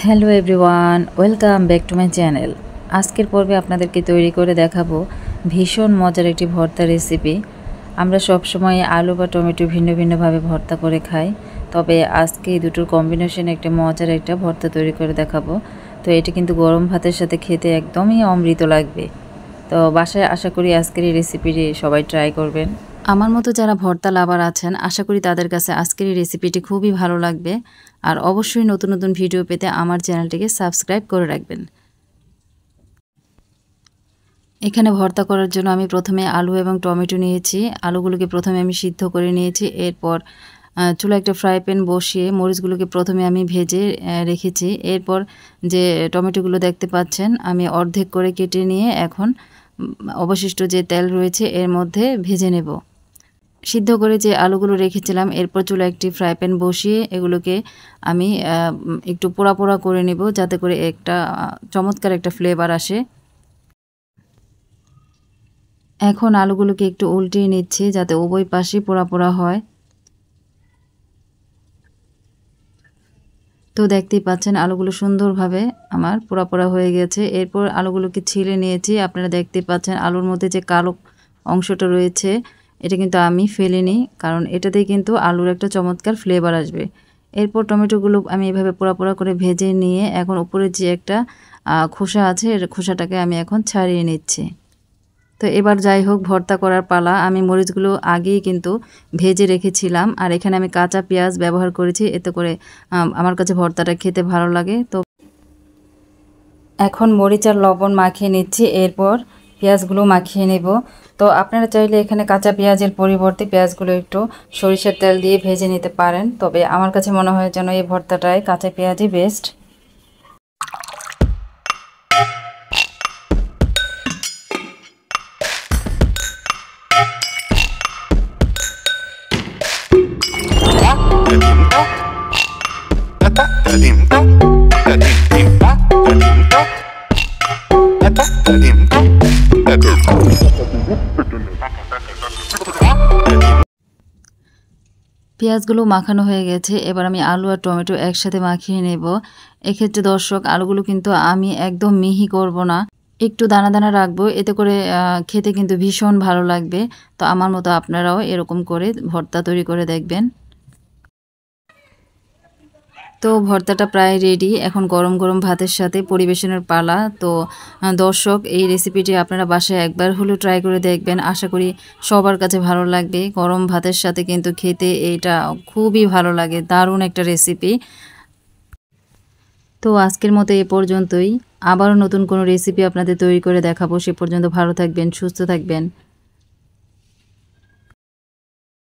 Hello everyone, welcome back to my channel. আজকের পর্বে আপনাদেরকে তৈরি করে দেখাবো ভীষণ মজার একটি ভর্তা রেসিপি। আমরা সবসময় আলু বা টমেটো ভিন্ন ভিন্নভাবে ভর্তা করে খাই, তবে আজকে এই দুটোর কম্বিনেশন একটা মজার একটা ভর্তা তৈরি করে দেখাবো। তো এটা কিন্তু গরম ভাতের সাথে খেতে একদমই অমৃত লাগবে। তো বাসায় আশা করি আজকের এই রেসিপিটি সবাই ট্রাই করবেন। আমার মতো যারা ভর্তা লাভার আছেন, আশা করি তাদের কাছে আজকের এই রেসিপিটি খুবই ভালো লাগবে। আর অবশ্যই নতুন নতুন ভিডিও পেতে আমার চ্যানেলটিকে সাবস্ক্রাইব করে রাখবেন। এখানে ভর্তা করার জন্য আমি প্রথমে আলু এবং টমেটো নিয়েছি। আলুগুলোকে প্রথমে আমি সিদ্ধ করে নিয়েছি। এরপর চুলায় একটা ফ্রাই প্যান বসিয়ে মরিচগুলোকে প্রথমে আমি ভেজে রেখেছি। এরপর যে টমেটোগুলো দেখতে পাচ্ছেন আমি অর্ধেক করে কেটে নিয়ে এখন অবশিষ্ট যে তেল রয়েছে এর মধ্যে ভেজে নেব। সিদ্ধ করে যে আলুগুলো রেখেছিলাম, এরপর চুলায় একটি ফ্রাই প্যান বসিয়ে এগুলোকে আমি একটু পোড়া পোড়া করে নেব, যাতে করে একটা চমৎকার একটা ফ্লেভার আসে। এখন আলুগুলোকে একটু উল্টিয়ে নিচ্ছি যাতে উভয় পাশে পোড়া পোড়া হয়। তো দেখতেই পাচ্ছেন আলুগুলো সুন্দরভাবে আমার পোড়া পোড়া হয়ে গেছে। এরপর আলুগুলোকে ছিলে নিয়েছি। আপনারা দেখতেই পাচ্ছেন আলুর মধ্যে যে কালো অংশটা রয়েছে এটা কিন্তু আমি ফেলিনি, কারণ এটাতেই কিন্তু আলুর একটা চমৎকার ফ্লেভার আসবে। এরপর টমেটোগুলো আমি এভাবে পোড়া পোড়া করে ভেজে নিয়ে এখন উপরে যে একটা খোসা আছে এর খোসাটাকে আমি এখন ছাড়িয়ে নিচ্ছি। তো এবার যাই হোক, ভর্তা করার পালা। আমি মরিচগুলো আগেই কিন্তু ভেজে রেখেছিলাম, আর এখানে আমি কাঁচা পেঁয়াজ ব্যবহার করেছি, এতে করে আমার কাছে ভর্তাটা খেতে ভালো লাগে। তো এখন মরিচ আর লবণ মাখিয়ে নিচ্ছি, এরপর পেঁয়াজগুলো মাখিয়ে নেব। তো আপনারা চাইলে এখানে কাঁচা পেঁয়াজের পরিবর্তে পেঁয়াজগুলো একটু সরিষার তেল দিয়ে ভেজে নিতে পারেন, তবে আমার কাছে মনে হয় যেন এই ভর্তাটায় কাঁচা পেঁয়াজই বেস্ট। পেঁয়াজগুলো মাখানো হয়ে গেছে, এবার আমি আলু আর টমেটো একসাথে মাখিয়ে নেব। এক্ষেত্রে দর্শক, আলুগুলো কিন্তু আমি একদম মিহি করব না, একটু দানা দানা রাখবো, এতে করে খেতে কিন্তু ভীষণ ভালো লাগবে। তো আমার মতো আপনারাও এরকম করে ভর্তা তৈরি করে দেখবেন। তো ভর্তাটা প্রায় রেডি, এখন গরম গরম ভাতের সাথে পরিবেশনের পালা। তো দর্শক, এই রেসিপিটি আপনারা বাসায় একবার হলেও ট্রাই করে দেখবেন, আশা করি সবার কাছে ভালো লাগবে। গরম ভাতের সাথে কিন্তু খেতে এইটা খুবই ভালো লাগে, দারুণ একটা রেসিপি। তো আজকের মতো এ পর্যন্তই, আবারও নতুন কোনো রেসিপি আপনাদের তৈরি করে দেখাবো। সে পর্যন্ত ভালো থাকবেন, সুস্থ থাকবেন।